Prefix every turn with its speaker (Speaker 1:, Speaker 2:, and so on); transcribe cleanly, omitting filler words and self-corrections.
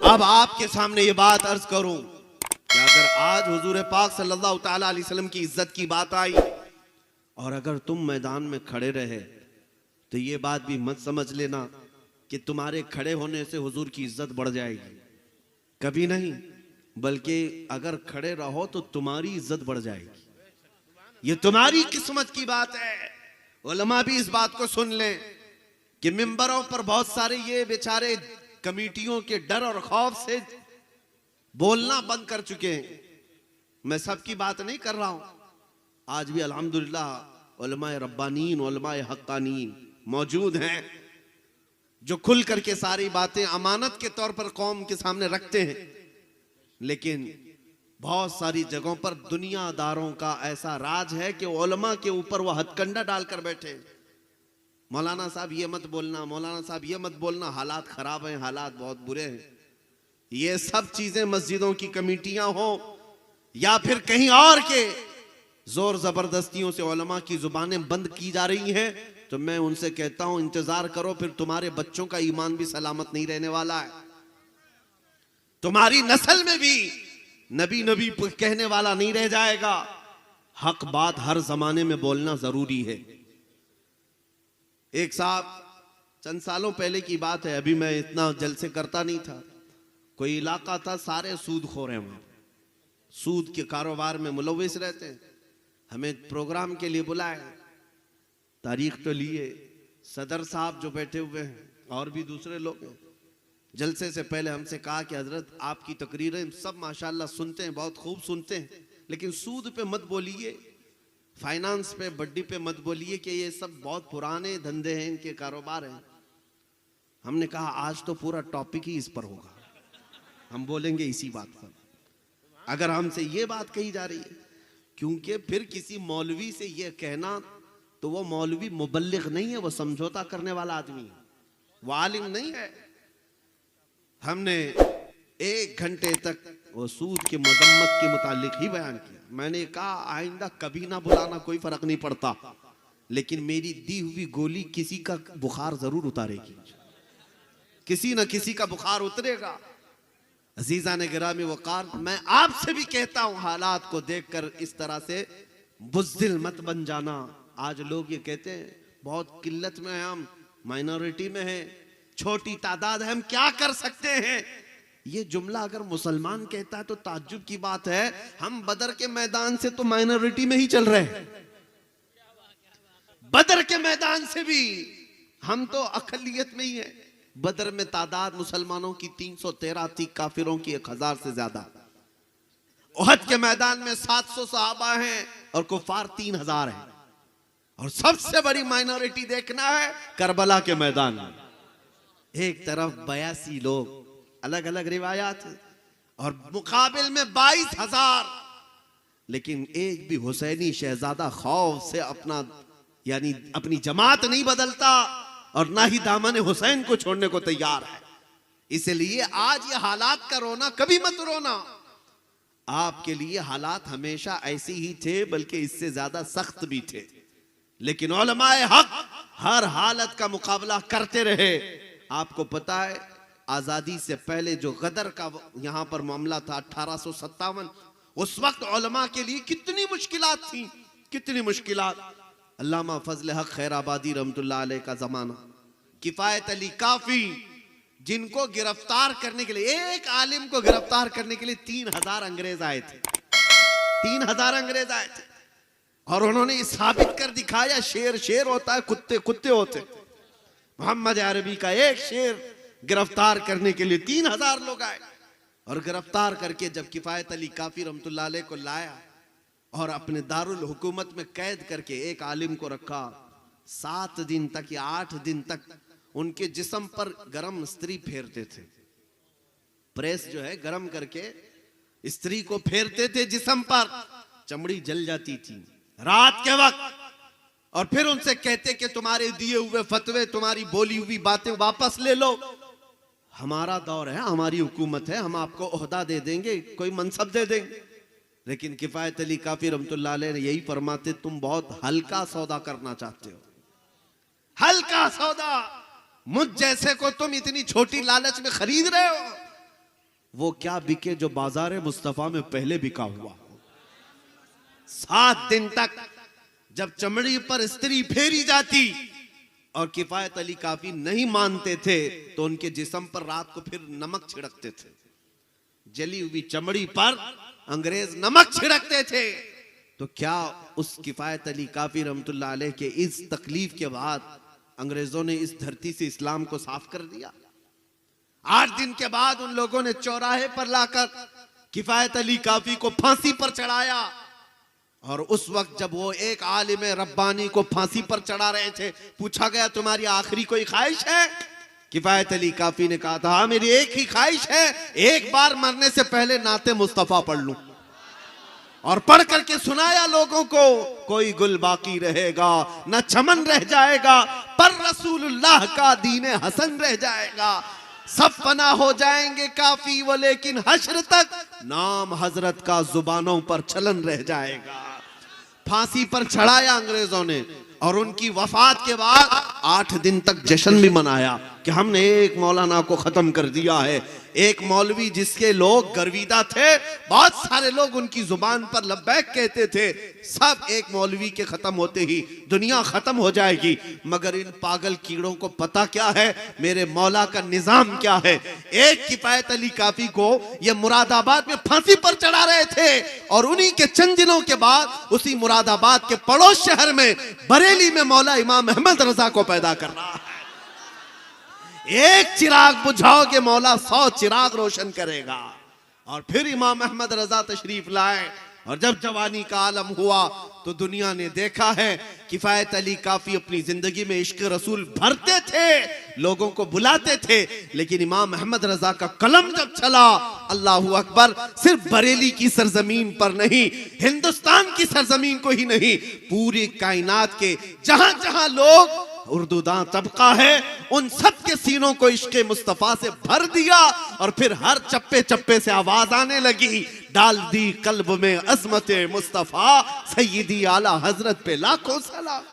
Speaker 1: अब आपके सामने ये बात अर्ज करूं कि अगर आज हुजूर पाक सल्लल्लाहु ताला अलैहि वसल्लम की इज्जत की बात आई और अगर तुम मैदान में खड़े रहे तो ये बात भी मत समझ लेना कि तुम्हारे खड़े होने से हुजूर की इज्जत बढ़ जाएगी। कभी नहीं, बल्कि अगर खड़े रहो तो तुम्हारी इज्जत बढ़ जाएगी। ये तुम्हारी किस्मत की बात है। उलमा भी इस बात को सुन लें कि मिंबरों पर बहुत सारे ये बेचारे कमेटियों के डर और खौफ से बोलना बंद कर चुके हैं। मैं सबकी बात नहीं कर रहा हूं। आज भी अल्हम्दुलिल्लाह उलमाए रब्बानीन, उलमाए हक्कानीन मौजूद हैं जो खुल करके सारी बातें अमानत के तौर पर कौम के सामने रखते हैं। लेकिन बहुत सारी जगहों पर दुनियादारों का ऐसा राज है कि उलमा के ऊपर वो हथकंडा डालकर बैठे। मौलाना साहब ये मत बोलना, मौलाना साहब ये मत बोलना, हालात खराब हैं, हालात बहुत बुरे हैं। ये सब चीजें मस्जिदों की कमेटियां हो या फिर कहीं और के जोर जबरदस्तियों से उलमा की जुबानें बंद की जा रही हैं, तो मैं उनसे कहता हूं इंतजार करो, फिर तुम्हारे बच्चों का ईमान भी सलामत नहीं रहने वाला है। तुम्हारी नस्ल में भी नबी नबी कहने वाला नहीं रह जाएगा। हक बात हर जमाने में बोलना जरूरी है। एक साहब, चंद सालों पहले की बात है, अभी मैं इतना जलसे करता नहीं था, कोई इलाका था सारे सूदखोर हैं, वहां सूद के कारोबार में मुलविस रहते हैं। हमें प्रोग्राम के लिए बुलाए, तारीख तो लिए, सदर साहब जो बैठे हुए हैं और भी दूसरे लोग हैं। जलसे से पहले हमसे कहा कि हजरत आपकी तकरीरें सब माशाल्लाह सुनते हैं, बहुत खूब सुनते हैं, लेकिन सूद पे मत बोलिए, फाइनेंस पे, बड्डी पे मत बोलिए कि ये सब बहुत पुराने धंधे हैं, इनके कारोबार हैं। हमने कहा आज तो पूरा टॉपिक ही इस पर होगा, हम बोलेंगे इसी बात पर। अगर हमसे ये बात कही जा रही है, क्योंकि फिर किसी मौलवी से ये कहना तो वो मौलवी मुबल्लिग नहीं है, वो समझौता करने वाला आदमी है, वो आलिम नहीं है। हमने 1 घंटे तक वो सूद की मजम्मत के मुतालिक ही बयान किया। मैंने कहा आइंदा कभी ना बुलाना, कोई फर्क नहीं पड़ता, लेकिन मेरी दी हुई गोली किसी का बुखार जरूर उतारेगी, किसी ना किसी का बुखार उतरेगा। अजीजा ने गिरामी वकार, मैं आपसे भी कहता हूं हालात को देखकर इस तरह से बुज़दिल मत बन जाना। आज लोग ये कहते हैं बहुत किल्लत में है, हम माइनॉरिटी में हैं, छोटी तादाद है, हम क्या कर सकते हैं। ये जुमला अगर मुसलमान कहता है तो ताज्जुब की बात है। हम बदर के मैदान से तो माइनॉरिटी में ही चल रहे हैं, बदर के मैदान से भी हम तो अकलियत में ही है। बदर में तादाद मुसलमानों की 313 थी, काफिरों की 1000 से ज्यादा। उहद के मैदान में 700 सहाबा हैं और कुफार 3000 हैं। और सबसे बड़ी माइनॉरिटी देखना है करबला के मैदान में, एक तरफ 82 लोग, अलग अलग रिवायात है, और मुकाबिल में 22,000। लेकिन एक भी हुसैनी शहजादा खौफ से यानी अपनी जमात नहीं बदलता और ना ही दामन हुसैन को छोड़ने को तैयार है। इसलिए आज ये हालात का रोना कभी मत रोना। आपके लिए हालात हमेशा ऐसे ही थे, बल्कि इससे ज्यादा सख्त भी थे, लेकिन उलमाए हक हर हालत का मुकाबला करते रहे। आपको पता है आजादी से पहले जो गदर का यहां पर मामला था 1857, उस वक्त उलमा के लिए कितनी मुश्किलात थी, कितनी मुश्किलात। अल्लामा फजल हक खैराबादी रहमतुल्लाह अलैह का जमाना, किफायत अली काफी, जिनको गिरफ्तार करने के लिए, एक आलिम को गिरफ्तार करने के लिए 3000 अंग्रेज आए थे, 3000 अंग्रेज आए थे। और उन्होंने साबित कर दिखाया शेर शेर होता है, कुत्ते कुत्ते होते। मोहम्मद अरबी का एक शेर गिरफ्तार करने के लिए 3000 लोग आए। और गिरफ्तार करके जब किफायत अली काफी रहमतुल्लाह अलैह को लाया और अपने दारुल हुकूमत में कैद करके एक आलिम को रखा, 7 दिन तक या 8 दिन तक उनके जिस्म पर गरम स्त्री फेरते थे। प्रेस जो है गरम करके स्त्री को फेरते थे जिस्म पर, चमड़ी जल जाती थी रात के वक्त। और फिर उनसे कहते कि तुम्हारे दिए हुए फतवे, तुम्हारी बोली हुई बातें वापस ले लो, हमारा दौर है, हमारी हुकूमत है, हम आपको ओहदा दे देंगे, कोई मनसब दे देंगे। लेकिन किफायत अली काफी रहमतुल्लाह अलैह ने यही फरमाते, तुम बहुत हल्का सौदा करना चाहते हो, हल्का सौदा, मुझ जैसे को तुम इतनी छोटी लालच में खरीद रहे हो। वो क्या बिके जो बाजार मुस्तफा में पहले बिका हुआ। 7 दिन तक जब चमड़ी पर स्त्री फेरी जाती और किफायत अली काफी नहीं मानते थे तो उनके जिस्म पर रात को फिर नमक छिड़कते थे। जली हुई चमड़ी पर अंग्रेज नमक छिड़कते थे। तो क्या उस किफायत अली काफी रहमतुल्लाह अलैह के इस तकलीफ के बाद अंग्रेजों ने इस धरती से इस्लाम को साफ कर दिया? 8 दिन के बाद उन लोगों ने चौराहे पर लाकर किफायत अली काफी को फांसी पर चढ़ाया। और उस वक्त जब वो एक आलिम रब्बानी को फांसी पर चढ़ा रहे थे, पूछा गया तुम्हारी आखिरी कोई ख्वाहिश है? किफायत अली काफी ने कहा था हाँ मेरी एक ही ख्वाहिश है, एक बार मरने से पहले नाते मुस्तफा पढ़ लूं। और पढ़ करके सुनाया लोगों को, कोई गुल बाकी रहेगा न चमन रह जाएगा, पर रसूलुल्लाह का दीने हसन रह जाएगा। सब फना हो जाएंगे काफी वो, लेकिन हश्र तक नाम हजरत का जुबानों पर चलन रह जाएगा। फांसी पर चढ़ाया अंग्रेजों ने और उनकी वफात के बाद 8 दिन तक जश्न भी मनाया कि हमने एक मौलाना को खत्म कर दिया है। एक मौलवी जिसके लोग गर्विदा थे, बहुत सारे लोग उनकी जुबान पर लब्बैक कहते थे, सब एक मौलवी के खत्म होते ही दुनिया खत्म हो जाएगी। मगर इन पागल कीड़ों को पता क्या है मेरे मौला का निजाम क्या है। एक किफायत अली काफी को ये मुरादाबाद में फांसी पर चढ़ा रहे थे और उन्हीं के चंद दिनों के बाद उसी मुरादाबाद के पड़ोस शहर में बरेली में मौला इमाम अहमद रजा को पैदा कर रहा है। एक चिराग बुझाओगे मौला 100 चिराग रोशन करेगा। और फिर इमाम अहमद रजा तशरीफ लाए और जब जवानी का आलम हुआ तो दुनिया ने देखा है किफायत अली काफी अपनी जिंदगी में इश्क रसूल भरते थे, लोगों को बुलाते थे, लेकिन इमाम अहमद रजा का कलम जब चला, अल्लाहू अकबर, सिर्फ बरेली की सरजमीन पर नहीं, हिंदुस्तान की सरजमीन को ही नहीं, पूरी कायनात के जहां जहां लोग उर्दूदां तबका है उन सब के सीनों को इश्क़े मुस्तफा से भर दिया। और फिर हर चप्पे चप्पे से आवाज आने लगी, डाल दी कल्ब में अजमत मुस्तफा, सय्यदी आला हजरत पे लाखों सलाम।